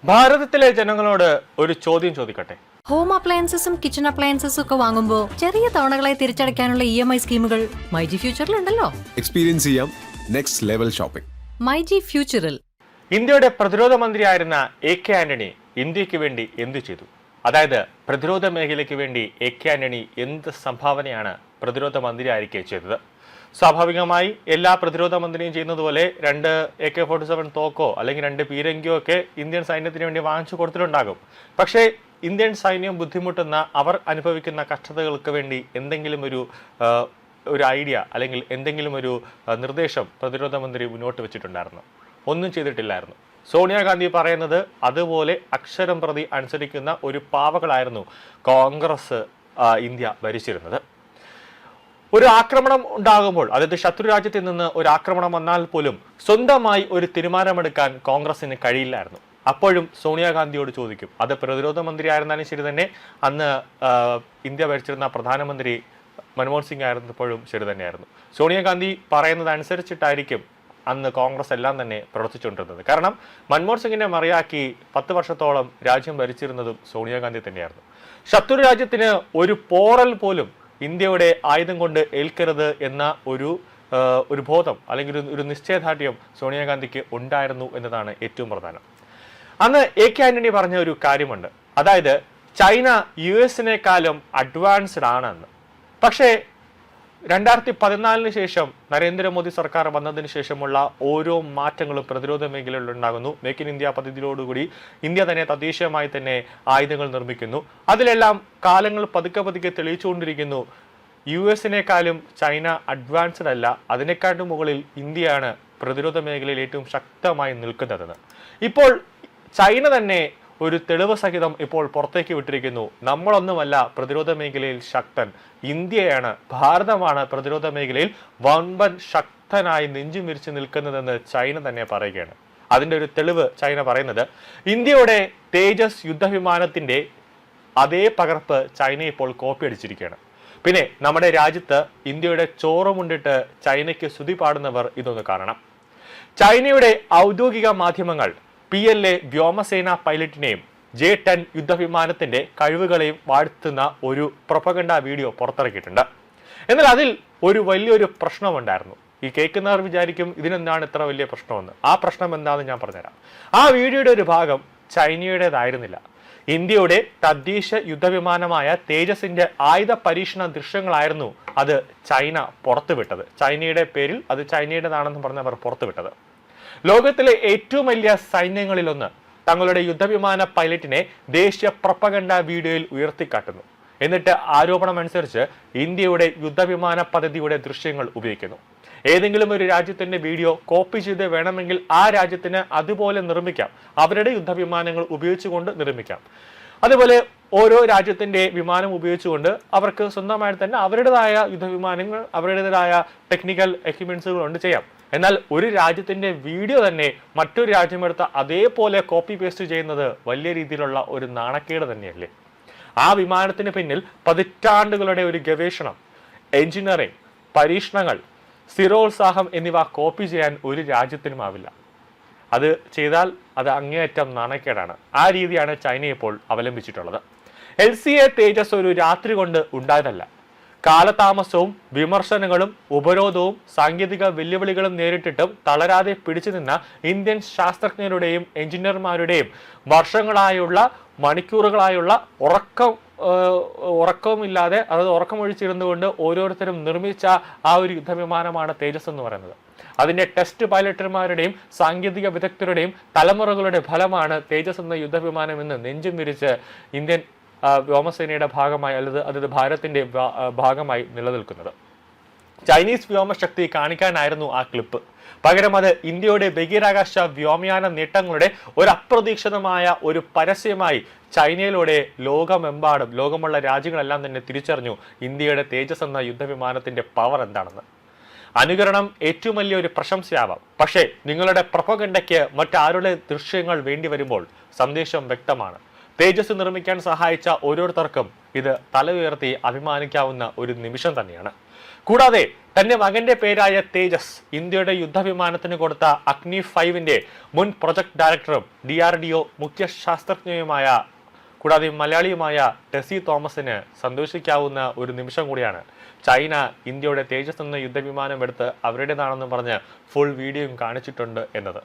ഭാരതത്തിലെ ജനങ്ങളോട് ഒരു ചോദ്യം ചോദിക്കട്ടെ. ഹോം അപ്ലയൻസസും കിച്ചൺ അപ്ലയൻസസും ഒക്കെ വാങ്ങുമ്പോൾ ചെറിയ തവണകളായി തിരിച്ചടയ്ക്കാനുള്ള EMI സ്കീമുകൾ മൈജി ഫ്യൂച്ചറിലുണ്ടല്ലോ. എക്സ്പീരിയൻസ് ചെയ്യാം നെക്സ്റ്റ് ലെവൽ ഷോപ്പിംഗ് മൈജി ഫ്യൂച്ചറിൽ. ഇന്ത്യയുടെ പ്രതിരോധ മന്ത്രിയായിരുന്ന AK ആന്റണി ഇന്ത്യക്ക് വേണ്ടി എന്തു ചെയ്തു? അതായത് പ്രതിരോധ മേഖലയ്ക്ക് വേണ്ടി AK ആന്റണി എന്ത് സംഭാവനയാണ് പ്രതിരോധ മന്ത്രിയായിരിക്കെ ചെയ്തത്? സ്വാഭാവികമായി എല്ലാ പ്രതിരോധ മന്ത്രിയും ചെയ്യുന്നത് പോലെ 2 AK-47 തോക്കോ അല്ലെങ്കിൽ 2 പീരങ്കിയോ ഒക്കെ ഇന്ത്യൻ സൈന്യത്തിന് വേണ്ടി വാങ്ങിച്ചു കൊടുത്തിട്ടുണ്ടാകും. പക്ഷേ ഇന്ത്യൻ സൈന്യം ബുദ്ധിമുട്ടുന്ന, അവർ അനുഭവിക്കുന്ന കഷ്ടതകൾക്ക് വേണ്ടി എന്തെങ്കിലും ഒരു ഐഡിയ അല്ലെങ്കിൽ എന്തെങ്കിലും ഒരു നിർദ്ദേശം പ്രതിരോധ മന്ത്രി മുന്നോട്ട് വെച്ചിട്ടുണ്ടായിരുന്നു? ഒന്നും ചെയ്തിട്ടില്ലായിരുന്നു. സോണിയാഗാന്ധി പറയുന്നത് അതുപോലെ അക്ഷരം പ്രതി അനുസരിക്കുന്ന ഒരു പാവകളായിരുന്നു കോൺഗ്രസ് ഇന്ത്യ ഭരിച്ചിരുന്നത്. ഒരു ആക്രമണം ഉണ്ടാകുമ്പോൾ, അതായത് ശത്രു രാജ്യത്തിൽ നിന്ന് ഒരു ആക്രമണം വന്നാൽ പോലും സ്വന്തമായി ഒരു തീരുമാനമെടുക്കാൻ കോൺഗ്രസിന് കഴിയില്ലായിരുന്നു. അപ്പോഴും സോണിയാഗാന്ധിയോട് ചോദിക്കും. അത് പ്രതിരോധ മന്ത്രി ആയിരുന്നാലും ശരി തന്നെ, അന്ന് ഇന്ത്യ ഭരിച്ചിരുന്ന പ്രധാനമന്ത്രി മൻമോഹൻ സിംഗ് ആയിരുന്നപ്പോഴും ശരി തന്നെയായിരുന്നു. സോണിയാഗാന്ധി പറയുന്നതനുസരിച്ചിട്ടായിരിക്കും അന്ന് കോൺഗ്രസ് എല്ലാം തന്നെ പ്രവർത്തിച്ചുകൊണ്ടിരുന്നത്. കാരണം മൻമോഹൻ സിംഗിനെ മറിയാക്കി 10 വർഷത്തോളം രാജ്യം ഭരിച്ചിരുന്നതും സോണിയാഗാന്ധി തന്നെയായിരുന്നു. ശത്രു രാജ്യത്തിന് ഒരു പോറൽ പോലും ഇന്ത്യയുടെ ആയുധം കൊണ്ട് ഏൽക്കരുത് എന്ന ഒരു ബോധം അല്ലെങ്കിൽ ഒരു നിശ്ചയദാർഢ്യം സോണിയാഗാന്ധിക്ക് ഉണ്ടായിരുന്നു എന്നതാണ് ഏറ്റവും പ്രധാനം. അന്ന് AK ആന്റണി പറഞ്ഞ ഒരു കാര്യമുണ്ട്. അതായത് ചൈന US-നേക്കാളും അഡ്വാൻസ്ഡ് ആണെന്ന്. പക്ഷേ 2014 ശേഷം നരേന്ദ്രമോദി സർക്കാർ വന്നതിന് ശേഷമുള്ള ഓരോ മാറ്റങ്ങളും പ്രതിരോധ മേഖലയിൽ ഉണ്ടാകുന്നു. മേക്ക് ഇൻ ഇന്ത്യ പദ്ധതിയിലോടുകൂടി ഇന്ത്യ തന്നെ തദ്ദേശീയമായി തന്നെ ആയുധങ്ങൾ നിർമ്മിക്കുന്നു. അതിലെല്ലാം കാലങ്ങൾ പതുക്കെ തെളിയിച്ചുകൊണ്ടിരിക്കുന്നു. US-നേക്കാളും ചൈന അഡ്വാൻസ്ഡ് അല്ല, അതിനേക്കാളും മുകളിൽ ഇന്ത്യയാണ് പ്രതിരോധ മേഖലയിൽ ഏറ്റവും ശക്തമായി നിൽക്കുന്നതെന്ന്. ഇപ്പോൾ ചൈന തന്നെ ഒരു തെളിവ് സഹിതം ഇപ്പോൾ പുറത്തേക്ക് വിട്ടിരിക്കുന്നു. നമ്മളൊന്നുമല്ല പ്രതിരോധ മേഖലയിൽ ശക്തൻ, ഇന്ത്യയാണ്, ഭാരതമാണ് പ്രതിരോധ മേഖലയിൽ വമ്പൻ ശക്തനായി നെഞ്ചും വിരിച്ച് നിൽക്കുന്നതെന്ന് ചൈന തന്നെ പറയുകയാണ്. അതിൻ്റെ ഒരു തെളിവ് ചൈന പറയുന്നത്, ഇന്ത്യയുടെ തേജസ് യുദ്ധവിമാനത്തിന്റെ അതേ പകർപ്പ് ചൈന ഇപ്പോൾ കോപ്പി അടിച്ചിരിക്കുകയാണ്. പിന്നെ നമ്മുടെ രാജ്യത്ത് ഇന്ത്യയുടെ ചോറുമുണ്ടിട്ട് ചൈനയ്ക്ക് സ്തുതി പാടുന്നവർ ഇതൊന്ന് കാണണം. ചൈനയുടെ ഔദ്യോഗിക മാധ്യമങ്ങൾ PLA വ്യോമസേന പൈലറ്റിനെയും J-10 യുദ്ധവിമാനത്തിന്റെ കഴിവുകളെയും വാഴ്ത്തുന്ന ഒരു പ്രൊപ്പഗണ്ട വീഡിയോ പുറത്തിറക്കിയിട്ടുണ്ട്. എന്നാൽ അതിൽ ഒരു വലിയൊരു പ്രശ്നമുണ്ടായിരുന്നു. ഈ കേൾക്കുന്നവർ വിചാരിക്കും ഇതിനെന്താണ് ഇത്ര വലിയ പ്രശ്നമെന്ന്. ആ പ്രശ്നം എന്താണെന്ന് ഞാൻ പറഞ്ഞുതരാം. ആ വീഡിയോയുടെ ഒരു ഭാഗം ചൈനയുടേതായിരുന്നില്ല. ഇന്ത്യയുടെ തദ്ദേശ യുദ്ധവിമാനമായ തേജസിന്റെ ആയുധ പരീക്ഷണ ദൃശ്യങ്ങളായിരുന്നു അത് ചൈന പുറത്തുവിട്ടത്. ചൈനയുടെ പേരിൽ അത് ചൈനയുടേതാണെന്ന് പറഞ്ഞവർ പുറത്തുവിട്ടത്. ലോകത്തിലെ ഏറ്റവും വലിയ സൈന്യങ്ങളിലൊന്ന് തങ്ങളുടെ യുദ്ധവിമാന പൈലറ്റിനെ ദേശീയ പ്രൊപ്പഗണ്ട വീഡിയോയിൽ ഉയർത്തിക്കാട്ടുന്നു. എന്നിട്ട് ആരോപണമനുസരിച്ച് ഇന്ത്യയുടെ യുദ്ധവിമാന പദ്ധതിയുടെ ദൃശ്യങ്ങൾ ഉപയോഗിക്കുന്നു. ഏതെങ്കിലും ഒരു രാജ്യത്തിന്റെ വീഡിയോ കോപ്പി ചെയ്ത് വേണമെങ്കിൽ ആ രാജ്യത്തിന് അതുപോലെ നിർമ്മിക്കാം. അവരുടെ യുദ്ധവിമാനങ്ങൾ ഉപയോഗിച്ചുകൊണ്ട് നിർമ്മിക്കാം. അതുപോലെ ഓരോ രാജ്യത്തിന്റെ വിമാനം ഉപയോഗിച്ചുകൊണ്ട് അവർക്ക് സ്വന്തമായിട്ട് തന്നെ അവരുടേതായ യുദ്ധവിമാനങ്ങൾ, അവരുടേതായ ടെക്നിക്കൽ എക്യുപ്മെന്റ്സുകൾ കൊണ്ട് ചെയ്യാം. എന്നാൽ ഒരു രാജ്യത്തിന്റെ വീഡിയോ തന്നെ മറ്റൊരു രാജ്യമെടുത്ത് അതേപോലെ കോപ്പി പേസ്റ്റ് ചെയ്യുന്നത് വലിയ രീതിയിലുള്ള ഒരു നാണക്കേട് തന്നെയല്ലേ? ആ വിമാനത്തിന് പിന്നിൽ പതിറ്റാണ്ടുകളുടെ ഒരു ഗവേഷണം, എഞ്ചിനീയറിംഗ്, പരീക്ഷണങ്ങൾ, സ്ഥിരോത്സാഹം എന്നിവ കോപ്പി ചെയ്യാൻ ഒരു രാജ്യത്തിനും ആവില്ല. അത് ചെയ്താൽ അത് അങ്ങേയറ്റം നാണക്കേടാണ്. ആ രീതിയാണ് ചൈന ഇപ്പോൾ അവലംബിച്ചിട്ടുള്ളത്. LCA തേജസ് ഒരു രാത്രി കൊണ്ട് ഉണ്ടായതല്ല. കാലതാമസവും വിമർശനങ്ങളും ഉപരോധവും സാങ്കേതിക വെല്ലുവിളികളും നേരിട്ടിട്ടും തളരാതെ പിടിച്ചു നിന്ന ഇന്ത്യൻ ശാസ്ത്രജ്ഞരുടെയും എഞ്ചിനീയർമാരുടെയും വർഷങ്ങളായുള്ള മണിക്കൂറുകളായുള്ള ഉറക്കമില്ലാതെ, അതായത് ഉറക്കമൊഴിച്ചിരുന്നുകൊണ്ട് ഓരോരുത്തരും നിർമ്മിച്ച ആ ഒരു യുദ്ധവിമാനമാണ് തേജസ് എന്ന് പറയുന്നത്. അതിന്റെ ടെസ്റ്റ് പൈലറ്റുമാരുടെയും സാങ്കേതിക വിദഗ്ധരുടെയും തലമുറകളുടെ ഫലമാണ് തേജസ് എന്ന യുദ്ധവിമാനം എന്ന് നെഞ്ചും വിരിച്ച് ഇന്ത്യൻ വ്യോമസേനയുടെ ഭാഗമായി, അതായത് ഭാരതത്തിന്റെ ഭാഗമായി നിലനിൽക്കുന്നത്. ചൈനീസ് വ്യോമശക്തി കാണിക്കാനായിരുന്നു ആ ക്ലിപ്പ്. പകരം അത് ഇന്ത്യയുടെ ബഹിരാകാശ വ്യോമയാന നേട്ടങ്ങളുടെ ഒരു അപ്രതീക്ഷിതമായ ഒരു പരസ്യമായി ചൈനയിലൂടെ ലോകമെമ്പാടും, ലോകമുള്ള രാജ്യങ്ങളെല്ലാം തന്നെ തിരിച്ചറിഞ്ഞു ഇന്ത്യയുടെ തേജസ് എന്ന യുദ്ധവിമാനത്തിന്റെ പവർ എന്താണെന്ന്. അനുകരണം ഏറ്റവും വലിയ ഒരു പ്രശംസയാവാം. പക്ഷേ നിങ്ങളുടെ പ്രൊപ്പഗണ്ടയ്ക്ക് മറ്റാരുടെ ദൃശ്യങ്ങൾ വേണ്ടി വരുമ്പോൾ സന്ദേശം വ്യക്തമാണ്. തേജസ് നിർമ്മിക്കാൻ സഹായിച്ച ഓരോരുത്തർക്കും ഇത് തല ഉയർത്തി അഭിമാനിക്കാവുന്ന ഒരു നിമിഷം തന്നെയാണ്. കൂടാതെ തന്റെ മകന്റെ പേരായ തേജസ് ഇന്ത്യയുടെ യുദ്ധവിമാനത്തിന് കൊടുത്ത അഗ്നി 5-ന്റെ മുൻ പ്രൊജക്ട് ഡയറക്ടറും DRDO മുഖ്യ ശാസ്ത്രജ്ഞയുമായ കൂടാതെ മലയാളിയുമായ ടെസി തോമസിന് സന്തോഷിക്കാവുന്ന ഒരു നിമിഷം കൂടിയാണ് ചൈന ഇന്ത്യയുടെ തേജസ് എന്ന യുദ്ധവിമാനം എടുത്ത് അവരുടേതാണെന്ന് പറഞ്ഞ് ഫുൾ വീഡിയോയും കാണിച്ചിട്ടുണ്ട് എന്നത്.